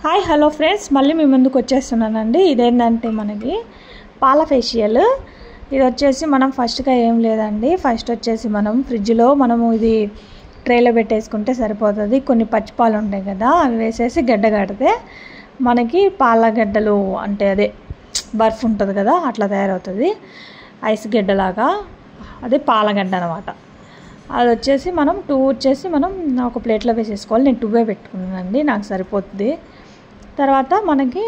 Hi hello friends, మళ్ళీ మీ ముందుకు వచ్చేస్తున్నానండి. ఇదేంటంటే మనకి పాల ఫేషియల్. ఇది వచ్చేసి మనం ఫస్ట్గా ఏం లేదండి, ఫస్ట్ వచ్చేసి మనం ఫ్రిడ్జ్లో ఇది ట్రేలో పెట్టేసుకుంటే సరిపోతుంది. కొన్ని పచ్చిపాలు ఉంటాయి కదా, అవి వేసేసి గడ్డ కడితే మనకి పాల గడ్డలు అంటే అదే బర్ఫ్ ఉంటుంది కదా, అట్లా తయారవుతుంది. ఐస్ గడ్డలాగా అదే పాలగడ్డ అనమాట. అది వచ్చేసి మనం మనం ఒక ప్లేట్లో వేసేసుకోవాలి. నేను 2 పెట్టుకున్నానండి, నాకు సరిపోతుంది. తర్వాత మనకి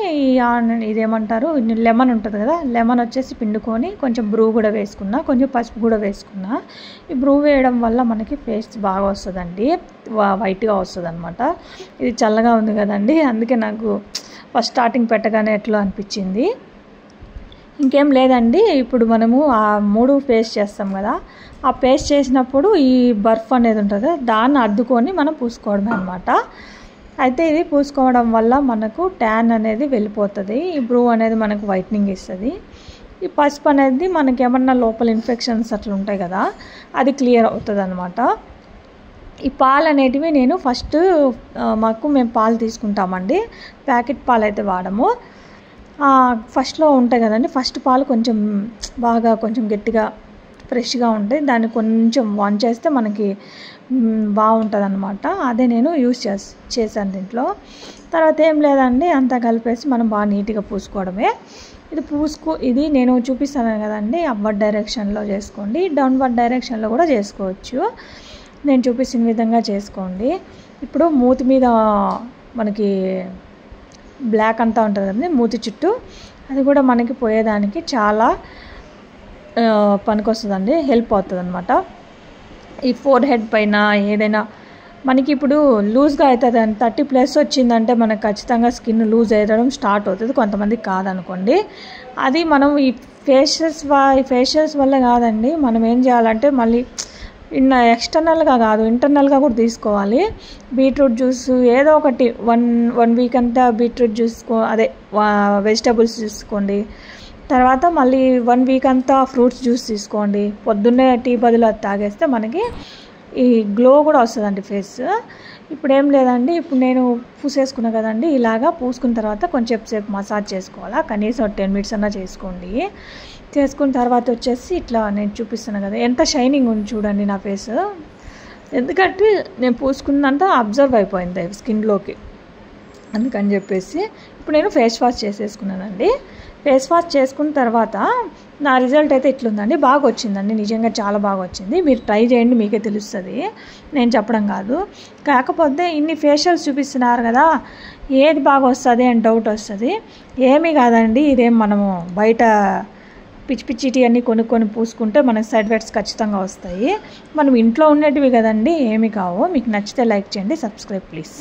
ఇదేమంటారు, లెమన్ ఉంటుంది కదా, లెమన్ వచ్చేసి పిండుకొని కొంచెం బ్రూ కూడా వేసుకున్నా, కొంచెం పసుపు కూడా వేసుకున్నా. ఈ బ్రూ వేయడం వల్ల మనకి ఫేస్ బాగా వస్తుందండి, వైట్గా వస్తుంది అనమాట. ఇది చల్లగా ఉంది కదండి, అందుకే నాకు ఫస్ట్ స్టార్టింగ్ పెట్టగానే ఎట్లా అనిపించింది. ఇంకేం లేదండి, ఇప్పుడు మనము ఆ 3 పేస్ట్ చేస్తాం కదా, ఆ పేస్ట్ చేసినప్పుడు ఈ బర్ఫ్ అనేది ఉంటుంది కదా, దాన్ని అద్దుకొని మనం పూసుకోవడమే అనమాట. అయితే ఇది పూసుకోవడం వల్ల మనకు ట్యాన్ అనేది వెళ్ళిపోతుంది. ఈ బ్రూ అనేది మనకు వైట్నింగ్ ఇస్తుంది. ఈ పసుపు అనేది మనకి ఏమన్నా లోపల ఇన్ఫెక్షన్స్ అట్లా ఉంటాయి కదా, అది క్లియర్ అవుతుంది అనమాట. ఈ పాలు అనేటివి నేను ఫస్ట్ మేము పాలు తీసుకుంటామండి, ప్యాకెట్ పాలు అయితే వాడము. ఫస్ట్లో ఉంటాయి కదండి, ఫస్ట్ పాలు కొంచెం బాగా కొంచెం గట్టిగా ఫ్రెష్గా ఉంటాయి, దాన్ని కొంచెం వాన్ చేస్తే మనకి బాగుంటుంది అనమాట. అదే నేను యూస్ చేశాను దీంట్లో. తర్వాత ఏం లేదండి, అంతా కలిపేసి మనం బాగా నీట్గా పూసుకోవడమే. ఇది నేను చూపిస్తాను కదండి, అప్వర్డ్ డైరెక్షన్లో చేసుకోండి, డౌన్వర్డ్ డైరెక్షన్లో కూడా చేసుకోవచ్చు. నేను చూపించిన విధంగా చేసుకోండి. ఇప్పుడు మూతి మీద మనకి బ్లాక్ అంతా ఉంటుంది కదండి మూతి చుట్టూ, అది కూడా మనకి పోయేదానికి చాలా పనికొస్తుందండి, హెల్ప్ అవుతుంది అనమాట. ఈ ఫోర్ హెడ్ పైన ఏదైనా మనకి ఇప్పుడు లూజ్గా అవుతుంది అని 30+ వచ్చిందంటే మనకు ఖచ్చితంగా స్కిన్ లూజ్ అయ్యడం స్టార్ట్ అవుతుంది, కొంతమందికి కాదనుకోండి. అది మనం ఈ ఫేషియల్స్ వల్ల కాదండి, మనం ఏం చేయాలంటే మళ్ళీ ఎక్స్టర్నల్గా కాదు, ఇంటర్నల్గా కూడా తీసుకోవాలి. బీట్రూట్ జ్యూస్ ఏదో ఒకటి వన్ వీక్ అంతా బీట్రూట్ జ్యూస్ వెజిటబుల్స్ తీసుకోండి. తర్వాత మళ్ళీ 1 వీక్ అంతా ఫ్రూట్స్ జ్యూస్ తీసుకోండి. పొద్దున్నే టీ బదులు అది తాగేస్తే మనకి ఈ గ్లో కూడా వస్తుందండి ఫేస్. ఇప్పుడు ఏం లేదండి, ఇప్పుడు నేను పూసేసుకున్నా కదండి, ఇలాగా పూసుకున్న తర్వాత కొంచెం సేపు మసాజ్ చేసుకోవాలా, కనీసం 10 మినిట్స్ అన్నా చేసుకోండి. చేసుకున్న తర్వాత వచ్చేసి ఇట్లా నేను చూపిస్తున్నాను కదా, ఎంత షైనింగ్ ఉంది చూడండి నా ఫేస్. ఎందుకంటే నేను పూసుకున్నంత అబ్జర్వ్ అయిపోయింది స్కిన్లోకి, అందుకని చెప్పేసి ఇప్పుడు నేను ఫేస్ వాష్ చేసేసుకున్నానండి. ఫేస్ వాష్ చేసుకున్న తర్వాత నా రిజల్ట్ అయితే ఇట్లుందండి, బాగా వచ్చిందండి, నిజంగా చాలా బాగా వచ్చింది. మీరు ట్రై చేయండి, మీకే తెలుస్తుంది, నేను చెప్పడం కాదు. కాకపోతే ఇన్ని ఫేషియల్స్ చూపిస్తున్నారు కదా, ఏది బాగా వస్తుంది అని డౌట్ వస్తుంది. ఏమీ కాదండి, ఇదేం మనము బయట పిచ్చి అన్నీ కొనుక్కొని పూసుకుంటే మనకు సైడ్ ఎఫెక్ట్స్ ఖచ్చితంగా వస్తాయి. మనం ఇంట్లో ఉండేటివి కదండి, ఏమి కావు. మీకు నచ్చితే లైక్ చేయండి, సబ్స్క్రైబ్ ప్లీజ్.